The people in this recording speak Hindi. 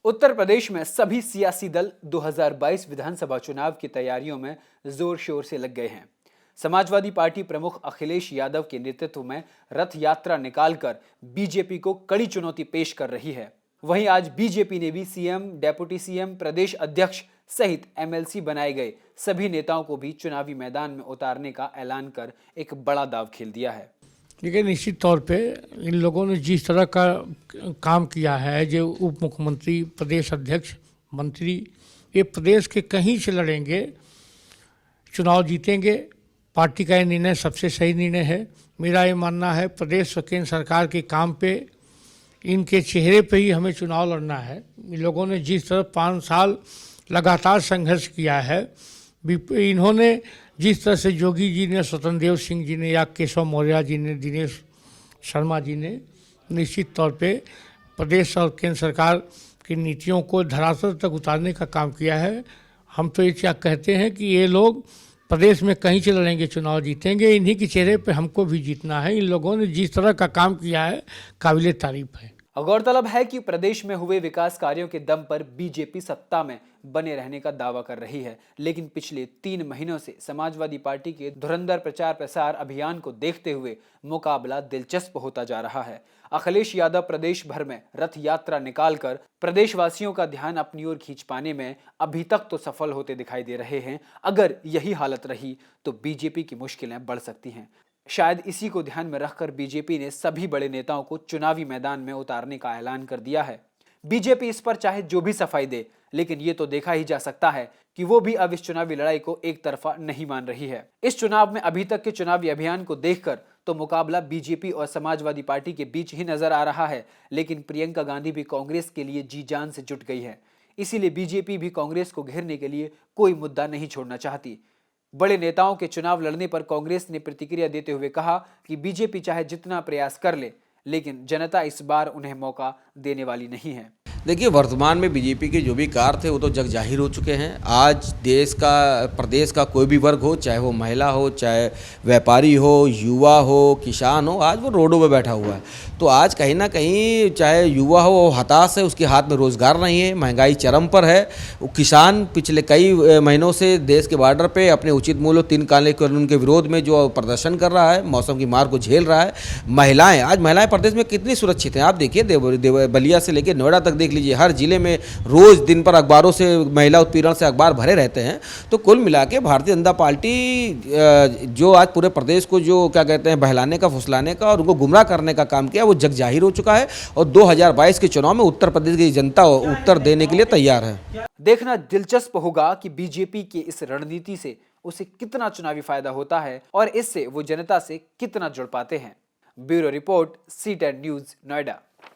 उत्तर प्रदेश में सभी सियासी दल 2022 विधानसभा चुनाव की तैयारियों में जोर शोर से लग गए हैं। समाजवादी पार्टी प्रमुख अखिलेश यादव के नेतृत्व में रथ यात्रा निकालकर बीजेपी को कड़ी चुनौती पेश कर रही है। वहीं आज बीजेपी ने भी सीएम, डेप्यूटी सीएम, प्रदेश अध्यक्ष सहित एमएलसी बनाए गए सभी नेताओं को भी चुनावी मैदान में उतारने का ऐलान कर एक बड़ा दांव खेल दिया है। देखिए, निश्चित तौर पे इन लोगों ने जिस तरह का काम किया है, जो उप मुख्यमंत्री, प्रदेश अध्यक्ष, मंत्री, ये प्रदेश के कहीं से लड़ेंगे, चुनाव जीतेंगे। पार्टी का ये निर्णय सबसे सही निर्णय है। मेरा ये मानना है, प्रदेश व केंद्र सरकार के काम पे, इनके चेहरे पे ही हमें चुनाव लड़ना है। इन लोगों ने जिस तरह 5 साल लगातार संघर्ष किया है, इन्होंने जिस तरह से योगी जी ने, स्वतंत्र देव सिंह जी ने, या केशव मौर्य जी ने, दिनेश शर्मा जी ने निश्चित तौर पे प्रदेश और केंद्र सरकार की नीतियों को धरातल तक उतारने का काम किया है। हम तो ये क्या कहते हैं कि ये लोग प्रदेश में कहीं से लड़ेंगे, चुनाव जीतेंगे। इन्हीं के चेहरे पे हमको भी जीतना है। इन लोगों ने जिस तरह का काम किया है, काबिले तारीफ है। गौरतलब है कि प्रदेश में हुए विकास कार्यों के दम पर बीजेपी सत्ता में बने रहने का दावा कर रही है, लेकिन पिछले 3 महीनों से समाजवादी पार्टी के धुरंधर प्रचार प्रसार अभियान को देखते हुए मुकाबला दिलचस्प होता जा रहा है। अखिलेश यादव प्रदेश भर में रथ यात्रा निकालकर प्रदेशवासियों का ध्यान अपनी ओर खींच पाने में अभी तक तो सफल होते दिखाई दे रहे हैं। अगर यही हालत रही तो बीजेपी की मुश्किलें बढ़ सकती हैं। शायद इसी को ध्यान में रखकर बीजेपी ने सभी बड़े नेताओं को चुनावी मैदान में उतारने का ऐलान कर दिया है। बीजेपी इस पर चाहे जो भी सफाई दे, लेकिन ये तो देखा ही जा सकता है कि वो भी अब इस चुनावी लड़ाई को एक तरफा नहीं मान रही है। इस चुनाव में अभी तक के चुनावी अभियान को देखकर तो मुकाबला बीजेपी और समाजवादी पार्टी के बीच ही नजर आ रहा है, लेकिन प्रियंका गांधी भी कांग्रेस के लिए जी जान से जुट गई है। इसीलिए बीजेपी भी कांग्रेस को घेरने के लिए कोई मुद्दा नहीं छोड़ना चाहती। बड़े नेताओं के चुनाव लड़ने पर कांग्रेस ने प्रतिक्रिया देते हुए कहा कि बीजेपी चाहे जितना प्रयास कर ले, लेकिन जनता इस बार उन्हें मौका देने वाली नहीं है। देखिए, वर्तमान में बीजेपी के जो भी कार्य थे वो तो जग जाहिर हो चुके हैं। आज देश का, प्रदेश का कोई भी वर्ग हो, चाहे वो महिला हो, चाहे व्यापारी हो, युवा हो, किसान हो, आज वो रोडों पे बैठा हुआ है। तो आज कहीं ना कहीं चाहे युवा हो वो हताश है, उसके हाथ में रोज़गार नहीं है, महंगाई चरम पर है। वो किसान पिछले कई महीनों से देश के बॉर्डर पे अपने उचित मूल्य 3 काले कानून के विरोध में जो प्रदर्शन कर रहा है, मौसम की मार को झेल रहा है। आज महिलाएँ प्रदेश में कितनी सुरक्षित हैं आप देखिए, बलिया से लेकर नोएडा तक देख लीजिए, हर जिले में रोज दिन पर अखबारों से महिला उत्पीड़न से अखबार भरे रहते हैं। तो कुल मिला के भारतीय जनता पार्टी जो आज पूरे प्रदेश को जो क्या कहते हैं बहलाने का, फुसलाने का और उनको गुमराह करने का काम किया, वो जग जाहिर हो चुका है। और 2022 के चुनाव में उत्तर प्रदेश की जनता उत्तर देने के लिए तैयार है। देखना दिलचस्प होगा कि बीजेपी की इस रणनीति से उसे कितना चुनावी फायदा होता है और इससे वो जनता से कितना जुड़ पाते हैं। Bureau report, C10 news, Noida.